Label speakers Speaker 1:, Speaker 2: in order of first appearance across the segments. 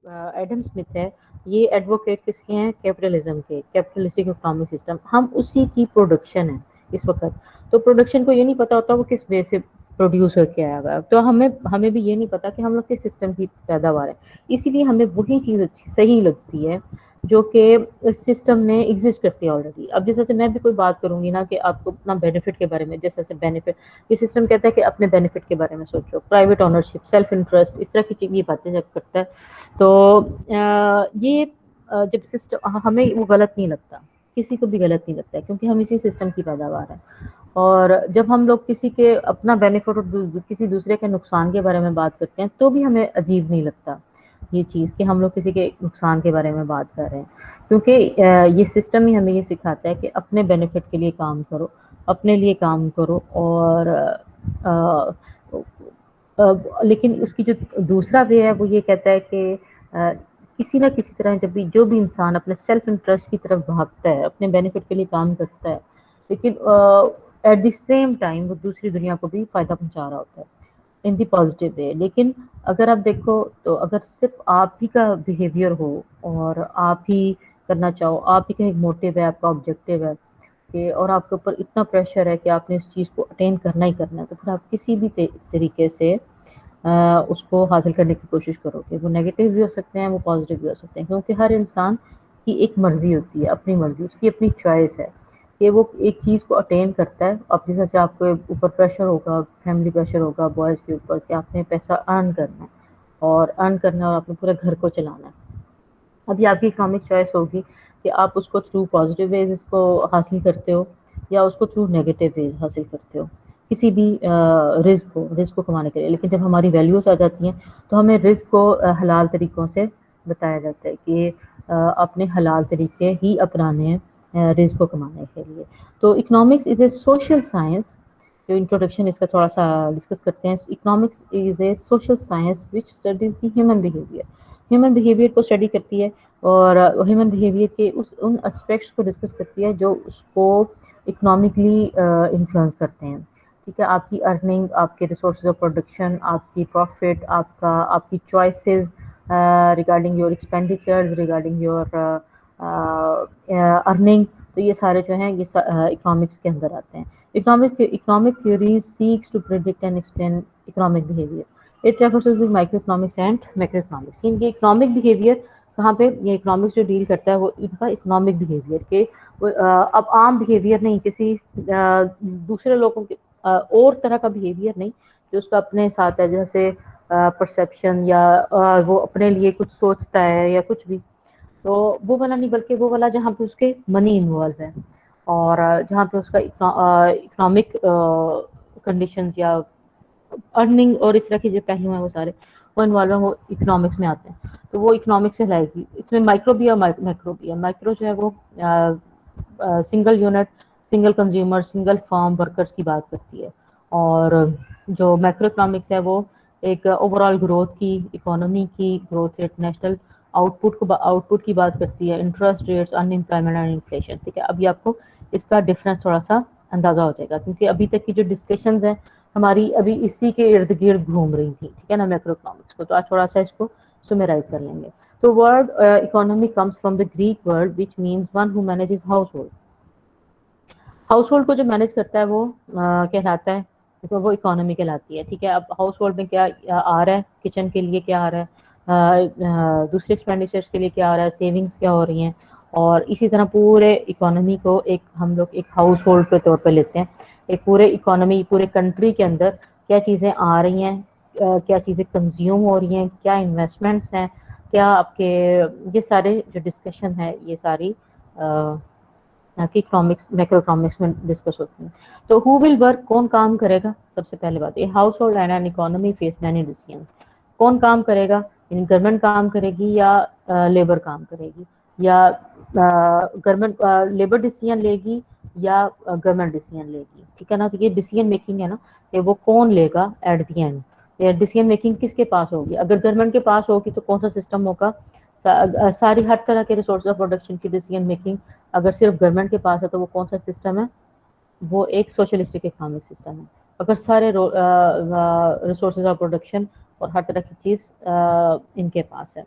Speaker 1: Adam Smith ہے، یہ advocate کس کے ہیں؟ کیپٹلزم کے، کیپٹلسٹک اکنامک سسٹم، ہم اسی کی پروڈکشن ہے اس وقت. تو پروڈکشن کو یہ نہیں پتا ہوتا وہ کس وے سے پروڈیوس ہو کے آیا ہوا ہے، تو ہمیں بھی یہ نہیں پتا کہ ہم لوگ کس سسٹم کی پیداوار ہے. اسی لیے ہمیں وہی چیز اچھی صحیح لگتی ہے جو کہ اس سسٹم میں ایگزسٹ کرتی ہے آلریڈی. اب جیسے میں بھی کوئی بات کروں گی نا کہ آپ کو اپنا بینیفٹ کے بارے میں، جیسے بینیفٹ، یہ سسٹم کہتا ہے کہ اپنے بینیفٹ کے بارے میں سوچو، پرائیویٹ اونرشپ، سیلف انٹرسٹ، اس طرح کی چیز، یہ باتیں جب کرتا ہے تو یہ جب سسٹم ہمیں وہ غلط نہیں لگتا، کسی کو بھی غلط نہیں لگتا ہے کیونکہ ہم اسی سسٹم کی پیداوار ہیں. اور جب ہم لوگ کسی کے اپنا بینیفٹ اور کسی دوسرے کے نقصان کے بارے میں بات کرتے ہیں تو بھی ہمیں عجیب نہیں لگتا یہ چیز کہ ہم لوگ کسی کے نقصان کے بارے میں بات کر رہے ہیں، کیونکہ یہ سسٹم ہی ہمیں یہ سکھاتا ہے کہ اپنے بینیفٹ کے لیے کام کرو، اپنے لیے کام کرو. اور لیکن اس کی جو دوسرا وے ہے وہ یہ کہتا ہے کہ کسی نہ کسی طرح جب بھی جو بھی انسان اپنے سیلف انٹرسٹ کی طرف بھاگتا ہے، اپنے بینیفٹ کے لیے کام کرتا ہے، لیکن ایٹ دی سیم ٹائم وہ دوسری دنیا کو بھی فائدہ پہنچا رہا ہوتا ہے ان دی پازیٹیو وے. لیکن اگر آپ دیکھو تو اگر صرف آپ ہی کا بیہیویئر ہو اور آپ ہی کرنا چاہو، آپ ہی کا ایک موٹیو ہے، آپ کا آبجیکٹیو ہے کہ اور آپ کے اوپر اتنا پریشر ہے کہ آپ نے اس چیز کو اٹین کرنا ہی کرنا ہے، تو پھر آپ کسی بھی طریقے سے اس کو حاصل کرنے کی کوشش کرو گے. وہ نیگیٹو بھی ہو سکتے ہیں، وہ پازیٹیو بھی ہو سکتے ہیں، کیونکہ ہر انسان کی ایک مرضی ہوتی ہے، اپنی مرضی، اس کی اپنی چوائس ہے کہ وہ ایک چیز کو اٹین کرتا ہے. اب جیسے آپ کے اوپر پریشر ہوگا، فیملی پریشر ہوگا بوائز کے اوپر کہ آپ نے پیسہ ارن کرنا ہے اور ارن کرنا ہے اور آپ نے پورے گھر کو چلانا ہے. ابھی آپ کی اکنامک چوائس ہوگی کہ آپ اس کو تھرو پازیٹیو ویز اس کو حاصل کرتے ہو یا اس کو تھرو نیگیٹو ویز حاصل کرتے ہو کسی بھی رزق کو کمانے کے لیے. لیکن جب ہماری ویلیوز آ جاتی ہیں تو ہمیں رزق کو حلال طریقوں سے بتایا جاتا ہے کہ اپنے حلال طریقے ہی اپنانے ہیں رزق کو کمانے کے لیے. تو economics is a social science, جو انٹروڈکشن اس کا تھوڑا سا ڈسکس کرتے ہیں. Economics is a social science which studies the human behaviour, human behaviour کو اسٹڈی کرتی ہے اور ہیومن بیہیویئر کے ان اسپیکٹس کو ڈسکس کرتی ہے جو اس کو اکنامکلی انفلوئنس کرتے ہیں. ٹھیک ہے، آپ کی ارننگ، آپ کے ریسورسز آف پروڈکشن، آپ کی پروفٹ، آپ کی choices regarding your expenditures, regarding your earning. تو یہ سارے جو ہیں یہ اکنامکس کے اندر آتے ہیں. Economic theory seeks to predict and explain economic behaviour. It refers to micro economics and macro economics. ان کے اکنامک بیہیویئر کہاں پہ یہ اکنامکس جو ڈیل کرتا ہے وہ ان کا اکنامک بیہیویئر کے اب عام بیہیویئر نہیں، کسی دوسرے لوگوں کے اور طرح کا بیہیویئر نہیں جو اس کا اپنے ساتھ ہے، جیسے پرسیپشن یا وہ اپنے لیے کچھ سوچتا ہے یا کچھ بھی، تو وہ والا نہیں، بلکہ وہ والا جہاں پہ اس کے منی انوالو ہے اور جہاں پہ اس کا اکنامک کنڈیشنز یا ارننگ اور اس طرح کے جو پہلو ہیں وہ سارے وہ انوالو وہ اکنامکس میں آتے ہیں. تو وہ اکنامکس سے لائے گی. اس میں مائکرو بھی اور میکرو بھی ہے. مائکرو جو ہے وہ single unit, single consumer, single form workers کی بات کرتی ہے. اور جو میکرو اکنامکس ہے وہ ایک اوور آل گروتھ کی، اکانومی کی growth rate, national output کی بات کرتی ہے، interest rates, unemployment and inflation. ٹھیک ہے، ابھی آپ کو اس کا ڈفرنس تھوڑا سا اندازہ ہو جائے گا کیونکہ ابھی تک کی جو ڈسکشنز ہیں ہماری ابھی اسی کے ارد گرد گھوم رہی تھی. ٹھیک ہے نا، میکرو اکنامکس کو تو آج تھوڑا سا اس کو سمرائز کر لیں گے. تو word economy comes from the Greek word which means one who manages household. Household کو جو مینیج کرتا ہے وہ کہلاتا ہے، تو وہ اکانومی کہلاتی ہے. ٹھیک ہے، اب ہاؤس ہولڈ میں کیا آ رہا ہے، کچن کے لیے کیا آ رہا ہے، دوسرے ایکسپینڈیچرس کے لیے کیا آ رہا ہے، سیونگس کیا ہو رہی ہیں، اور اسی طرح پورے اکانومی کو ایک ہم لوگ ایک ہاؤس ہولڈ کے طور پہ لیتے ہیں. ایک پورے اکانومی، پورے کنٹری کے اندر کیا چیزیں آ رہی ہیں، کیا چیزیں کنزیوم ہو رہی ہیں، کیا انویسٹمنٹس ہیں، کیا آپ کے یہ سارے جو ڈسکشن ہے یہ ساری اکنامکس میکرو اکنامکس میں ڈسکس ہوتی ہیں. تو ہو ول ورک، کون کام کرے گا؟ سب سے پہلے بات، یہ household and an economy faces many decisions. کون کام کرے گا؟ یعنی گورنمنٹ کام کرے گی یا لیبر کام کرے گی، یا گورنمنٹ لیبر ڈیسیژن لے گی یا گورنمنٹ ڈیسیژن لے گی. ٹھیک ہے نا، تو یہ ڈیسیژن میکنگ ہے نا کہ وہ کون لے گا at the end. Decision making کس کے پاس ہوگی؟ اگر گورنمنٹ کے پاس ہوگی تو کون سا سسٹم ہوگا؟ ساری ہر طرح کے ریسورس آف پروڈکشن کی ڈیسیژن میکنگ اگر صرف گورنمنٹ کے پاس ہے تو وہ کون سا سسٹم ہے؟ وہ ایک سوشلسٹک اکنامک سسٹم ہے. اگر سارے ریسورسز آف پروڈکشن اور ہر طرح کی چیز ان کے پاس ہے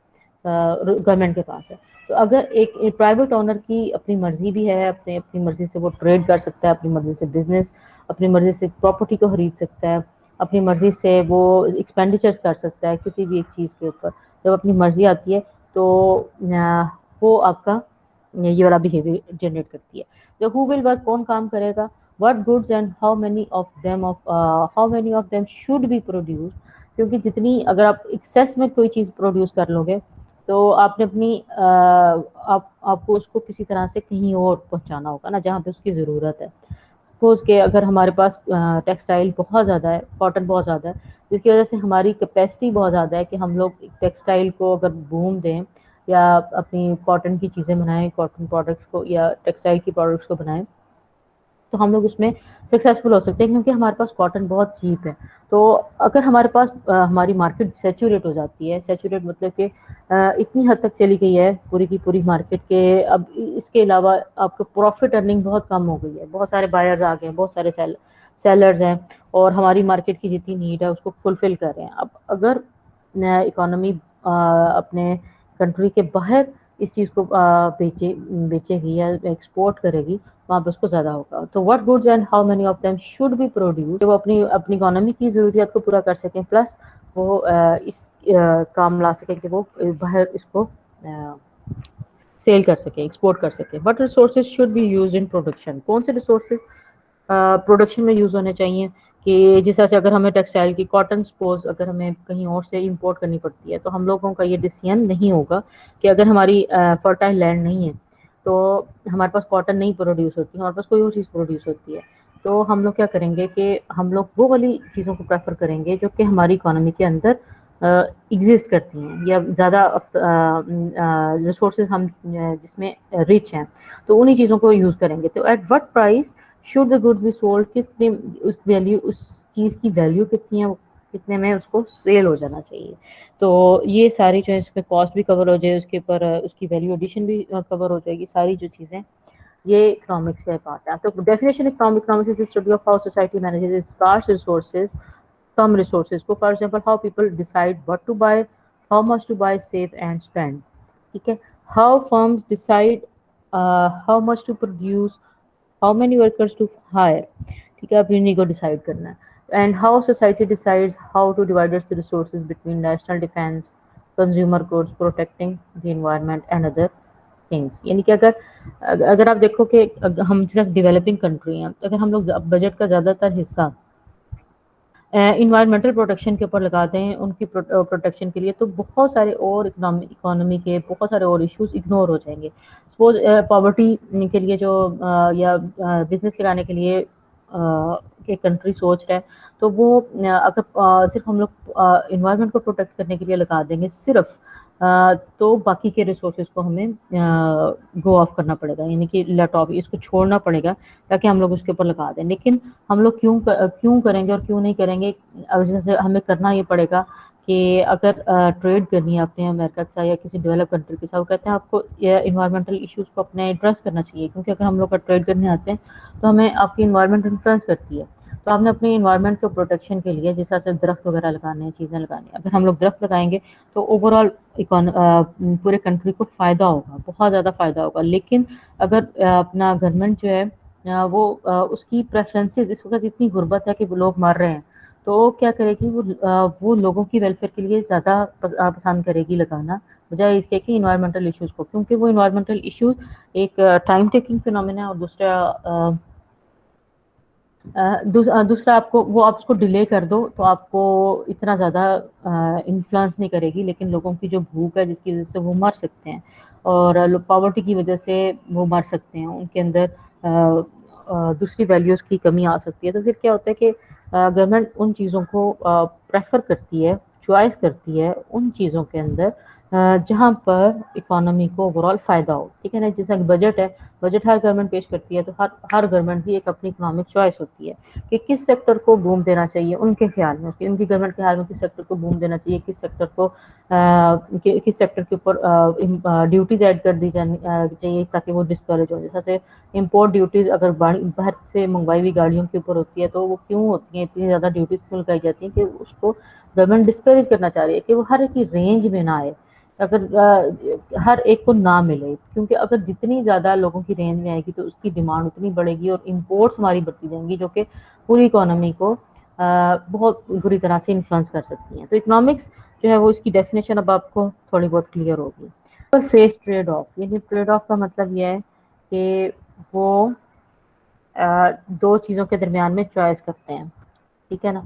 Speaker 1: گورنمنٹ کے پاس ہے. تو اگر ایک پرائیویٹ اونر کی اپنی مرضی بھی ہے، اپنی مرضی سے وہ ٹریڈ کر سکتا ہے، اپنی مرضی سے بزنس، اپنی مرضی سے پراپرٹی کو خرید سکتا ہے، اپنی مرضی سے وہ ایکسپینڈیچرز کر سکتا ہے کسی بھی ایک چیز کے اوپر. جب اپنی مرضی آتی ہے تو وہ آپ کا یہ والا بیہیویئر جنریٹ کرتی ہے. تو ہو ول ورک، کون کام کرے گا، what goods and how many of them should be produced. کیونکہ جتنی اگر آپ ایکسیس میں کوئی چیز پروڈیوس کر لو گے تو آپ نے اپنی آپ کو اس کو کسی طرح سے کہیں اور پہنچانا ہوگا نا جہاں پہ اس کی ضرورت ہے. سپوز کہ اگر ہمارے پاس ٹیکسٹائل بہت زیادہ ہے، کاٹن بہت زیادہ ہے، جس کی وجہ سے ہماری کیپیسٹی بہت زیادہ ہے کہ ہم لوگ ٹیکسٹائل کو اگر بوم دیں یا اپنی کاٹن کی چیزیں بنائیں، کاٹن پروڈکٹس کو یا ٹیکسٹائل کی پروڈکٹس کو بنائیں، تو ہم لوگ اس میں سکسیزفل ہو سکتے ہیں کیونکہ ہمارے پاس کاٹن بہت چیپ ہے. تو اگر ہمارے پاس ہماری مارکیٹ سیچوریٹ ہو جاتی ہے، سیچوریٹ مطلب کہ اتنی حد تک چلی گئی ہے پوری کی پوری مارکیٹ کے، اب اس کے علاوہ آپ کو پروفٹ ارننگ بہت کم ہو گئی ہے، بہت سارے بائرز آ گئے ہیں، بہت سارے سیلرز ہیں اور ہماری مارکیٹ کی جتنی نیڈ ہے اس کو فلفل کر رہے ہیں. اب اگر اکانومی اپنے کنٹری کے باہر اس چیز کو بیچے گی یا ایکسپورٹ کرے گی، وہاں پہ اس کو زیادہ ہوگا. تو what goods and how many of them should be produced، وہ اپنی اکانومی کی ضروریات کو پورا کر سکیں، پلس وہ اس کام لا سکیں کہ وہ باہر اس کو سیل کر سکیں، ایکسپورٹ کر سکیں. What resources should be used in production، کون سے ریسورسز پروڈکشن میں یوز ہونے چاہیے کہ جس طرح سے اگر ہمیں ٹیکسٹائل کی کاٹن سپوز اگر ہمیں کہیں اور سے امپورٹ کرنی پڑتی ہے تو ہم لوگوں کا یہ ڈیسیژن نہیں ہوگا کہ اگر ہماری فرٹائل لینڈ نہیں ہے تو ہمارے پاس کاٹن نہیں پروڈیوس ہوتی، ہمارے پاس کوئی اور چیز پروڈیوس ہوتی ہے، تو ہم لوگ کیا کریں گے کہ ہم لوگ وہ والی چیزوں کو پریفر کریں گے جو کہ ہماری اکانومی کے اندر ایگزسٹ کرتی ہیں یا زیادہ ریسورسز ہم جس میں رچ ہیں تو انہی چیزوں کو یوز کریں گے. تو at what price should the good be sold, کتنے اس چیز کی ویلیو کتنی ہے، کتنے میں اس کو سیل ہو جانا چاہیے. تو یہ ساری جو ہے اس پہ کاسٹ بھی کور ہو جائے، اس کے اوپر اس کی ویلیو ایڈیشن بھی کور ہو جائے گی، ساری جو چیزیں یہ اکنامکس کا پارٹ ہے. تو definition economics is the study of how society manages its scarce resources, کم ریسورسز کو. For example how people decide what to buy, how much to buy, save and spend. ٹھیک ہے. How firms decide how much to produce, how many workers to hire. ٹھیک ہے، اب انہیں کو decide کرنا ہے. And how society decides how to divide its resources between national defence, consumer goods, protecting the environment and other things. یعنی کہ اگر آپ دیکھو کہ ہم جیسے ڈیولپنگ کنٹری ہیں، اگر ہم لوگ بجٹ کا زیادہ تر حصہ انوائرمنٹل پروٹیکشن کے اوپر لگاتے ہیں، ان کی پروٹیکشن کے لیے، تو بہت سارے اور اکانومی کے بہت سارے اور ایشوز اگنور ہو جائیں گے. سپوز پاورٹی کے لیے جو یا بزنس چلانے کے لیے ایک کنٹری سوچ رہا ہے تو وہ اگر صرف ہم لوگ انوائرمنٹ کو پروٹیکٹ کرنے کے لیے لگا دیں گے صرف، تو باقی کے ریسورسز کو ہمیں گو آف کرنا پڑے گا، یعنی کہ لیٹ آف اس کو چھوڑنا پڑے گا تاکہ ہم لوگ اس کے اوپر لگا دیں. لیکن ہم لوگ کیوں کریں گے اور کیوں نہیں کریں گے؟ جیسے ہمیں کرنا یہ پڑے گا کہ اگر ٹریڈ کرنی ہے اپنے امریکہ کے ساتھ یا کسی ڈیولپ کنٹری کے ساتھ، وہ کہتے ہیں آپ کو انوائرمنٹل ایشوز کو اپنے ایڈریس کرنا چاہیے، کیونکہ اگر ہم لوگ کا ٹریڈ کرنے آتے ہیں تو ہمیں آپ کی انوائرمنٹ انفلوئنس کرتی ہے. تو آپ نے اپنی انوائرمنٹ کے پروٹیکشن کے لیے جس طرح سے درخت وغیرہ لگانے ہیں، چیزیں لگانی ہیں، اگر ہم لوگ درخت لگائیں گے تو اوور آل پورے کنٹری کو فائدہ ہوگا، بہت زیادہ فائدہ ہوگا. لیکن اگر اپنا گورنمنٹ جو ہے وہ اس کی پریفرنسز اس وقت اتنی غربت ہے کہ وہ لوگ مر رہے ہیں، تو کیا کرے گی وہ لوگوں کی ویلفیئر کے لیے زیادہ پسند کرے گی لگانا بجائے اس کے کہ انوائرمنٹل ایشوز کو، کیونکہ وہ انوائرمنٹل ایشوز ایک ٹائم ٹیکنگ فینومینا ہے، اور دوسرا آپ کو وہ آپ اس کو ڈیلے کر دو تو آپ کو اتنا زیادہ انفلوئنس نہیں کرے گی، لیکن لوگوں کی جو بھوک ہے جس کی وجہ سے وہ مر سکتے ہیں اور پاورٹی کی وجہ سے وہ مر سکتے ہیں، ان کے اندر دوسری ویلیوز کی کمی آ سکتی ہے. تو پھر کیا ہوتا ہے کہ گورنمنٹ ان چیزوں کو پریفر کرتی ہے، چوائس کرتی ہے ان چیزوں کے اندر جہاں پر اکانومی کو اوور آل فائدہ ہو. ٹھیک ہے نا. جیسا بجٹ ہے، بجٹ ہر گورنمنٹ پیش کرتی ہے، تو ہر گورنمنٹ کی ایک اپنی اکنامک چوائس ہوتی ہے کہ کس سیکٹر کو بوم دینا چاہیے ان کے خیال میں، ان کی گورنمنٹ کے خیال میں کس سیکٹر کو بوم دینا چاہیے، کس سیکٹر کو کس سیکٹر کے اوپر ڈیوٹیز ایڈ کر دی جانی چاہیے تاکہ وہ ڈسکریج ہو. جیسا سے امپورٹ ڈیوٹیز اگر باہر سے منگوائی ہوئی گاڑیوں کے اوپر ہوتی ہے تو وہ کیوں ہوتی ہیں اتنی زیادہ ڈیوٹیز کیوں لگائی جاتی ہیں کہ اس کو گورنمنٹ ڈسکریج کرنا چاہ رہی ہے کہ وہ ہر ایک کی رینج میں نہ آئے. اگر ہر ایک کو نہ ملے، کیونکہ اگر جتنی زیادہ لوگوں کی رینج میں آئے گی تو اس کی ڈیمانڈ اتنی بڑھے گی اور امپورٹس ہماری بڑھتی جائیں گی، جو کہ پوری اکانومی کو بہت بری طرح سے انفلوئنس کر سکتی ہیں۔ تو اکنامکس جو ہے وہ اس کی ڈیفینیشن اب آپ کو تھوڑی بہت کلیئر ہوگی۔ اور فیس ٹریڈ آف، یعنی ٹریڈ آف کا مطلب یہ ہے کہ وہ دو چیزوں کے درمیان میں چوائس کرتے ہیں، ٹھیک ہے نا؟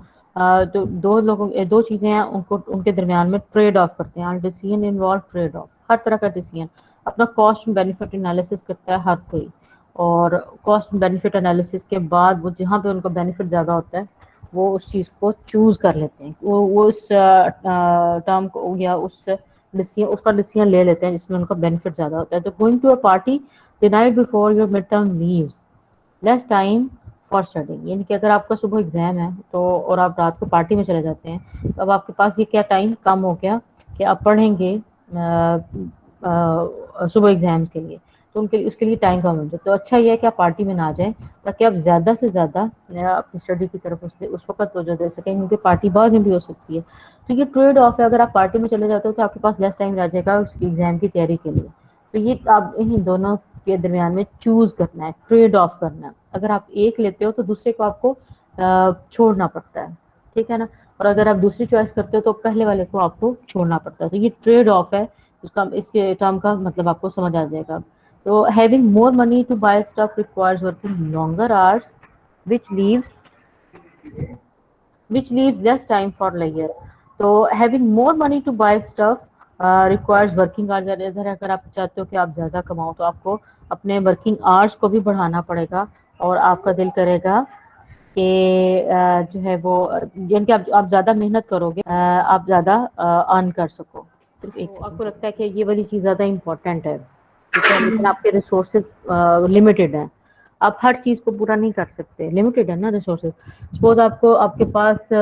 Speaker 1: تو دو لوگوں دو چیزیں ہیں، ان کے درمیان میں ٹریڈ آف کرتے ہیں۔ ڈیسیژن انوالو ٹریڈ آف، ہر طرح کا ڈیسیژن اپنا کاسٹ بینیفٹ انالیسس کرتا ہے ہر کوئی، اور کاسٹ بینیفٹ انالیسس کے بعد وہ جہاں پہ ان کا بینیفٹ زیادہ ہوتا ہے وہ اس چیز کو چوز کر لیتے ہیں، وہ اس ٹرم کو یا اس کا ڈیسیژن لے لیتے ہیں جس میں ان کا بینیفٹ زیادہ ہوتا ہے۔ تو going to a party the night before your midterm leaves less time for studying, یعنی کہ اگر آپ کا صبح ایگزام ہے تو اور آپ رات کو پارٹی میں چلے جاتے ہیں تو اب آپ کے پاس یہ کیا ٹائم کم ہو گیا کہ آپ پڑھیں گے صبح ایگزامس کے لیے، تو اس کے لیے ٹائم کم ہو جائے۔ تو اچھا یہ ہے کہ آپ پارٹی میں نہ جائیں تاکہ آپ زیادہ سے زیادہ اپنی اسٹڈی کی طرف اس وقت توجہ دے سکیں، کیونکہ پارٹی بعد میں بھی ہو سکتی ہے۔ تو یہ ٹریڈ آف ہے، اگر آپ پارٹی میں چلے جاتے ہو تو آپ کے پاس لیس ٹائم رہ جائے گا اس کی ایگزام کی تیاری کے لیے۔ تو یہ آپ ان دونوں کے درمیان میں چوز کرنا ہے، ٹریڈ آف کرنا ہے۔ اگر آپ ایک لیتے ہو تو دوسرے کو آپ کو چھوڑنا پڑتا ہے، ٹھیک ہے نا؟ اور اگر آپ دوسری چوائس کرتے ہو تو پہلے والے کو آپ کو چھوڑنا پڑتا ہے۔ تو یہ ٹریڈ آف ہے، اس کے ٹرم کا مطلب آپ کو سمجھ آ جائے گا۔ تو having more money to buy stuff requires working longer hours which leaves less time for leisure۔ تو having more money to buy stuff requires working hours۔ ادھر اگر آپ چاہتے ہو کہ آپ زیادہ کماؤ تو آپ کو اپنے ورکنگ آورس کو بھی بڑھانا پڑے گا، اور آپ کا دل کرے گا کہ جو ہے وہ یعنی کہ آپ زیادہ محنت کرو گے، آپ زیادہ ارن کر سکو۔ صرف ایک آپ کو لگتا ہے کہ یہ والی چیز زیادہ امپورٹنٹ ہے، ٹھیک ہے، لیکن آپ کے ریسورسز لمیٹڈ ہیں، آپ ہر چیز کو پورا نہیں کر سکتے، لمیٹڈ ہے نا ریسورسز۔ سپوز آپ کے پاس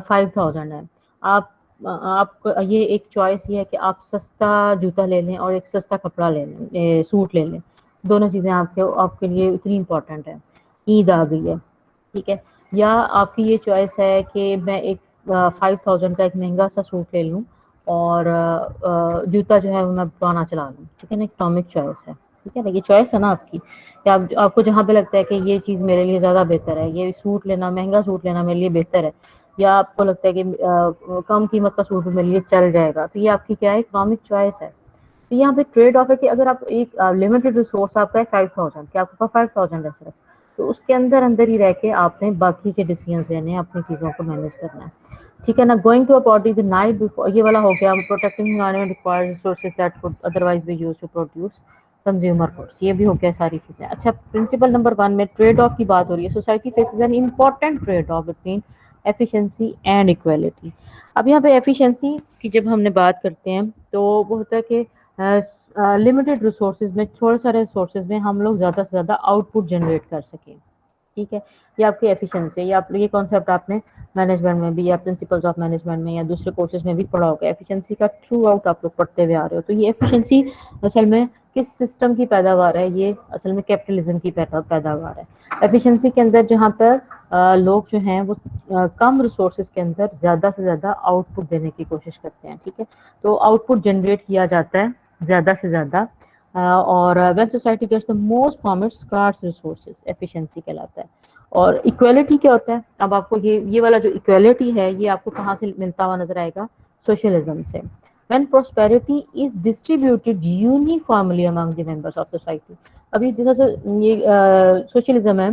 Speaker 1: 5000 ہے، آپ کو یہ ایک چوائس یہ ہے کہ آپ سستا جوتا لے لیں اور ایک سستا کپڑا لے لیں، سوٹ لے لیں، دونوں چیزیں آپ کے لیے اتنی امپورٹنٹ ہے، عید آ گئی ہے، ٹھیک ہے، یا آپ کی یہ چوائس ہے کہ میں ایک 5000 کا ایک مہنگا سا سوٹ لے لوں اور جوتا جو ہے وہ میں پرانا چلا لوں، ٹھیک ہے نا؟ اکنامک چوائس ہے، ٹھیک ہے نا؟ یہ چوائس ہے نا آپ کی کہ آپ کو جہاں پہ لگتا ہے کہ یہ چیز میرے لیے زیادہ بہتر ہے، یہ سوٹ لینا، مہنگا سوٹ لینا میرے لیے بہتر ہے، یا آپ کو لگتا ہے کہ کم قیمت کا سوٹ میرے لیے چل جائے گا، تو یہ آپ کی کیا ہے؟ اکنامک چوائس ہے۔ تو یہاں پہ ٹریڈ آف ہے کہ اگر آپ ایک لمیٹڈ ریسورس آپ کا ہے 5000 کہ آپ کے پاس 5000 ایسا ہے، تو اس کے اندر ہی رہ کے آپ نے باقی کے ڈیسیژنز لینے ہیں، اپنی چیزوں کو مینیج کرنا ہے، ٹھیک ہے نا؟ Going to a party the night before, یہ والا ہو گیا protecting environment requires resources that could otherwise be used to produce consumer goods, یہ بھی ہو گیا ساری چیزیں۔ اچھا، پرنسپل نمبر 1 میں ٹریڈ آف کی بات ہو رہی ہے۔ Society faces an important trade off between efficiency and equality. اب یہاں پہ ایفیشنسی کی جب ہم نے بات کرتے ہیں تو وہ ہوتا ہے کہ لمیٹڈ ریسورسز میں، تھوڑے سارے ریسورسز میں ہم لوگ زیادہ سے زیادہ آؤٹ پٹ جنریٹ کر سکیں، ٹھیک ہے؟ یہ آپ کی ایفیشنسی ہے، یہ کانسیپٹ آپ نے مینجمنٹ میں بھی یا پرنسپلز آف مینجمنٹ میں یا دوسرے کورسز میں بھی پڑھا ہوگا، ایفیشنسی کا تھرو آؤٹ آپ لوگ پڑھتے ہوئے آ رہے ہو۔ تو یہ ایفیشنسی اصل میں کس سسٹم کی پیداوار ہے؟ یہ اصل میں کیپٹلزم کی پیداوار ہے۔ ایفیشنسی کے اندر جہاں پر لوگ جو ہیں وہ کم ریسورسز کے اندر زیادہ سے زیادہ آؤٹ پٹ دینے کی کوشش کرتے ہیں، ٹھیک ہے؟ تو آؤٹ پٹ جنریٹ کیا جاتا ہے زیادہ سے زیادہ، اور when society gets the most from its scarce resources, efficiency کہلاتا ہے۔ اور ایکویلٹی کیا ہوتا ہے؟ اب آپ کو یہ والا جو ایکویلٹی ہے یہ آپ کو کہاں سے ملتا ہوا نظر آئے گا؟ سوشلزم سے۔ when prosperity is distributed uniformly among the members of society۔ ابھی جیسا یہ سوشلزم ہے،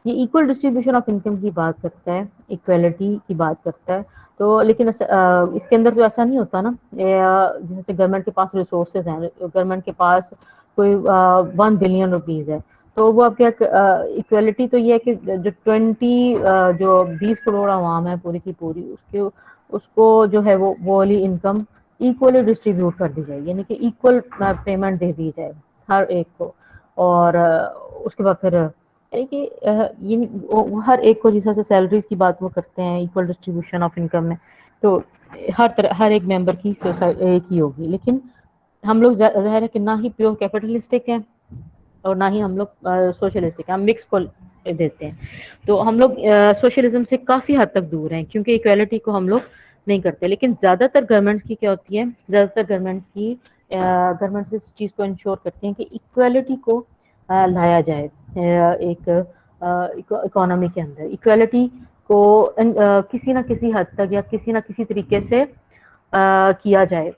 Speaker 1: یہ ایکول ڈسٹریبیوشن آف انکم کی بات کرتا ہے، ایکویلٹی کی بات کرتا ہے، تو لیکن اس کے اندر تو ایسا نہیں ہوتا نا، جیسے گورنمنٹ کے پاس ریسورسز ہیں، گورنمنٹ کے پاس کوئی 1 بلین روپیز ہے، تو وہ اب کیا ایکویلٹی تو یہ ہے کہ جو 20 کروڑ عوام ہے پوری کی پوری، اس کو جو ہے وہ والی انکم ایکولی ڈسٹریبیوٹ کر دی جائے، یعنی کہ ایکول پیمنٹ دے دی جائے ہر ایک کو، اور اس کے بعد پھر یعنی کہ ہر ایک کو، جیسے سیلریز کی بات وہ کرتے ہیں ایکول ڈسٹریبیوشن آف انکم میں، تو ہر ایک ممبر کی ایک ہی ہوگی، لیکن ہم لوگ ظاہر ہے کہ نہ ہی پیور کیپٹلسٹک ہیں اور نہ ہی ہم لوگ سوشلسٹک ہیں، ہم مکس کو دیتے ہیں۔ تو ہم لوگ سوشلزم سے کافی حد تک دور ہیں، کیونکہ ایکویلٹی کو ہم لوگ نہیں کرتے. لیکن زیادہ تر گورنمنٹس کی کیا ہوتی ہے، زیادہ تر گورنمنٹس اس چیز کو انشور کرتے ہیں کہ ایکویلٹی کو لایا جائے ایک اکانومی کے اندر. ایکویلٹی کو کسی نہ کسی حد تک یا کسی نہ کسی طریقے سے کیا جائے،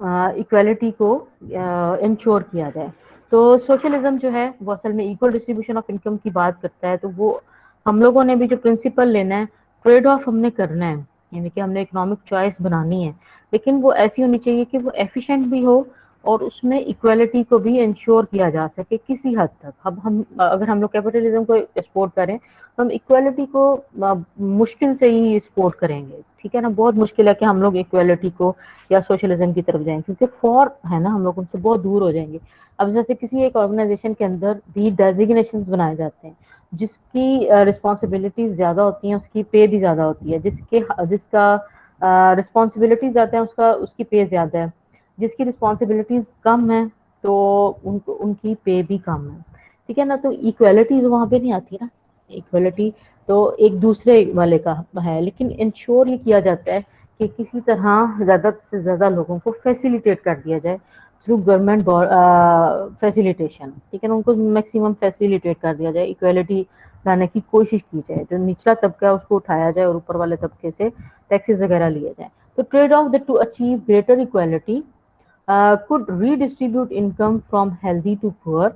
Speaker 1: ایکویلٹی کو انشور کیا جائے. تو سوشلزم جو ہے وہ اصل میں ایکول ڈسٹریبیوشن آف انکم کی بات کرتا ہے. تو وہ ہم لوگوں نے بھی جو پرنسپل لینا ہے، ٹریڈ آف ہم نے کرنا ہے، یعنی کہ ہم نے اکنامک چوائس بنانی ہے، لیکن وہ ایسی ہونی چاہیے کہ وہ ایفیشینٹ بھی ہو اور اس میں ایکویلٹی کو بھی انشور کیا جا سکے کسی حد تک. اب اگر ہم لوگ کیپٹلزم کو سپورٹ کریں تو ہم ایکویلٹی کو مشکل سے ہی سپورٹ کریں گے. ٹھیک ہے نا، بہت مشکل ہے کہ ہم لوگ ایکویلٹی کو یا سوشلزم کی طرف جائیں، کیونکہ فور ہے نا، ہم لوگ ان سے بہت دور ہو جائیں گے. اب جیسے کسی ایک آرگنائزیشن کے اندر بھی ڈیزیگنیشنز بنائے جاتے ہیں، جس کی رسپانسبلٹیز زیادہ ہوتی ہیں اس کی پے بھی زیادہ ہوتی ہے، جس کا رسپانسبلٹی زیادہ ہے اس کی پے زیادہ ہے. جس کی رسپانسبلٹیز کم ہے تو ان کی پے بھی کم ہے. ٹھیک ہے نا، تو ایکویلٹی تو وہاں پہ نہیں آتی نا. ایکویلٹی تو ایک دوسرے والے کا ہے، لیکن انشور یہ کیا جاتا ہے کہ کسی طرح زیادہ سے زیادہ لوگوں کو فیسیلیٹیٹ کر دیا جائے تھرو گورنمنٹ فیسیلیٹیشن. ٹھیک ہے نا، ان کو میکسیمم فیسیلیٹیٹ کر دیا جائے، ایکویلٹی لانے کی کوشش کی جائے. جو نچلا طبقہ ہے اس کو اٹھایا جائے اور اوپر والے طبقے سے ٹیکسز وغیرہ لیے جائیں. تو trade off the to achieve greater equality could redistribute income from healthy to poor.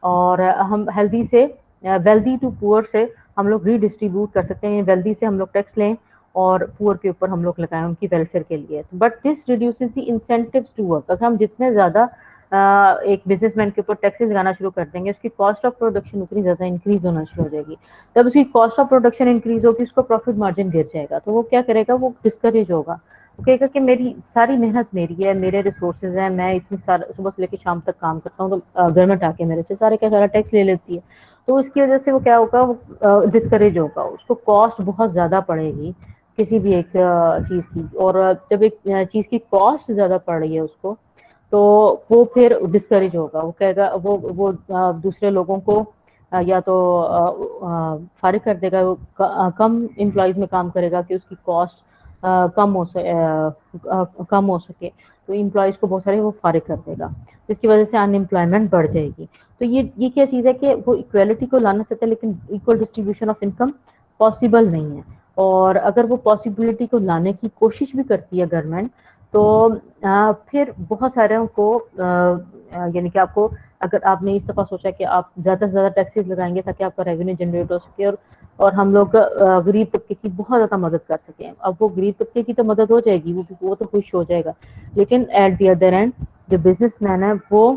Speaker 1: اور ہم ہیلدی سے ویلدی ٹو پور سے ہم لوگ ریڈسٹریبیوٹ کر سکتے ہیں. ویلدی سے ہم لوگ ٹیکس لیں اور پور کے اوپر ہم لوگ لگائیں ان کی ویلفیئر کے لیے. But this reduces the incentives to work. اگر ہم جتنے زیادہ ایک بزنس مین کے اوپر ٹیکسز لگانا شروع کر دیں گے، اس کی کاسٹ آف پروڈکشن اتنی زیادہ انکریز ہونا شروع ہو جائے گی. جب اس کی کاسٹ آف پروڈکشن انکریز ہوگی، اس کو پروفٹ مارجن گر جائے گا. تو وہ کیا کرے گا، وہ ڈسکریج ہوگا. وہ کہے گا کہ میری ساری محنت میری ہے، میرے ریسورسز ہیں، میں اتنی صبح سے لے کے شام تک کام کرتا ہوں، تو گورنمنٹ آ کے میرے سے سارے کا سارا ٹیکس لے لیتی ہے. تو اس کی وجہ سے وہ کیا ہوگا، وہ ڈسکریج ہوگا. اس کو کاسٹ بہت زیادہ پڑے گی کسی بھی ایک چیز کی. اور جب ایک چیز کی کاسٹ زیادہ پڑ رہی ہے اس کو، تو وہ پھر ڈسکریج ہوگا. وہ کہے گا، وہ دوسرے لوگوں کو یا تو فارغ کر دے گا، کم امپلائیز میں کام کرے گا کہ اس کی کاسٹ کم ہو سکے. تو امپلائیز کو بہت سارے وہ فارغ کر دے گا، جس کی وجہ سے ان امپلائمنٹ بڑھ جائے گی. تو یہ کیا چیز ہے کہ وہ ایکویلٹی کو لانا چاہتا ہے، لیکن equal distribution of income possible نہیں ہے. اور اگر وہ پاسبلٹی کو لانے کی کوشش بھی کرتی ہے گورنمنٹ، تو پھر بہت سارے کو یعنی کہ آپ کو، اگر آپ نے اس دفعہ سوچا کہ آپ زیادہ سے زیادہ ٹیکسز لگائیں گے تاکہ آپ کا ریونیو جنریٹ ہو سکے اور ہم لوگ غریب طبقے کی بہت زیادہ مدد کر سکیں. اب وہ غریب طبقے کی تو مدد ہو جائے گی، وہ تو خوش ہو جائے گا، لیکن ایٹ دی ادر اینڈ جو بزنس مین ہے وہ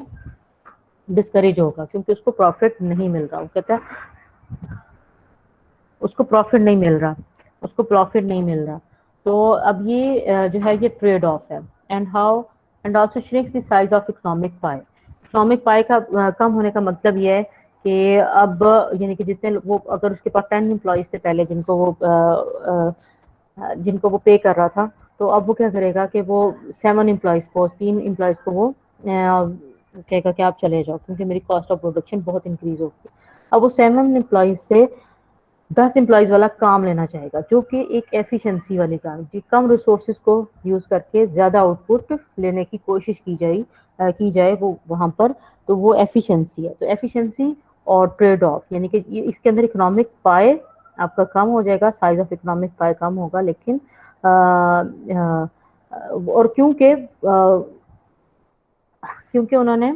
Speaker 1: ڈسکریج ہوگا، کیونکہ اس کو پروفٹ نہیں مل رہا. وہ کہتا ہے اس کو پروفٹ نہیں مل رہا، اس کو پروفٹ نہیں مل رہا. تو اب یہ جو ہے یہ ٹریڈ آف ہے. And also shrinks the size of economic pie. Economic pie کا کم ہونے کا مطلب یہ ہے کہ اب یعنی کہ جتنے وہ، اگر اس کے پاس 10 امپلائیز تھے پہلے جن کو وہ پے کر رہا تھا، تو اب وہ کیا کرے گا کہ وہ 7 امپلائیز کو، 3 امپلائیز کو وہ کہے گا کہ آپ چلے جاؤ، کیونکہ میری کاسٹ آف پروڈکشن بہت انکریز ہوگی. اب وہ 7 امپلائیز سے 10 امپلائیز والا کام لینا چاہے گا، جو کہ ایک ایفیشنسی والی کام، کم ریسورسز کو یوز کر کے زیادہ آؤٹ پٹ لینے کی کوشش کی جائے وہ وہاں پر. تو وہ ایفیشنسی ہے. تو ایفیشنسی اور ٹریڈ آف، یعنی کہ اس کے اندر اکنامک پائے آپ کا کم ہو جائے گا، سائز آف اکنامک پائے کم ہوگا. لیکن اور کیونکہ انہوں نے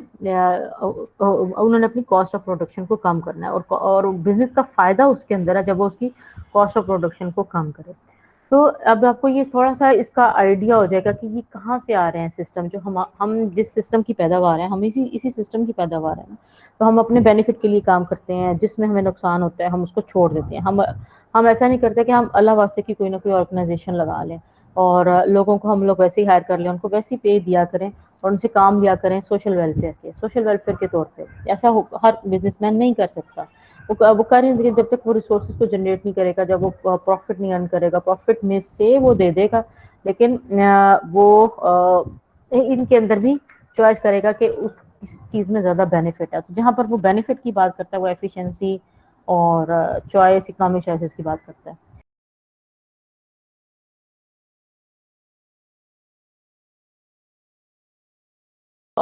Speaker 1: اپنی کاسٹ آف پروڈکشن کو کم کرنا ہے، اور بزنس کا فائدہ اس کے اندر ہے جب وہ اس کی کاسٹ آف پروڈکشن کو کم کرے. تو اب آپ کو یہ تھوڑا سا اس کا آئیڈیا ہو جائے گا کہ یہ کہاں سے آ رہے ہیں سسٹم. جو ہم جس سسٹم کی پیداوار ہیں، ہم اسی سسٹم کی پیداوار ہے نا. تو ہم اپنے بینیفٹ کے لیے کام کرتے ہیں، جس میں ہمیں نقصان ہوتا ہے ہم اس کو چھوڑ دیتے ہیں. ہم ایسا نہیں کرتے کہ ہم اللہ واسطے کی کوئی نہ کوئی آرگنائزیشن لگا لیں اور لوگوں کو ہم لوگ ویسے ہی ہائر کر لیں، ان کو ویسے ہی پے دیا کریں اور ان سے کام لیا کریں سوشل ویلفیئر کے طور پہ. ایسا ہر بزنس مین نہیں کر سکتا. وہ کریں، لیکن جب تک وہ ریسورسز کو جنریٹ نہیں کرے گا، جب وہ پروفٹ نہیں ارن کرے گا، پروفٹ میں سے وہ دے دے گا، لیکن وہ ان کے اندر بھی چوائس کرے گا کہ اس چیز میں زیادہ بینیفٹ ہے. تو جہاں پر وہ بینیفٹ کی بات کرتا ہے وہ ایفیشنسی اور چوائس، اکنامک چوائسیز کی بات کرتا ہے.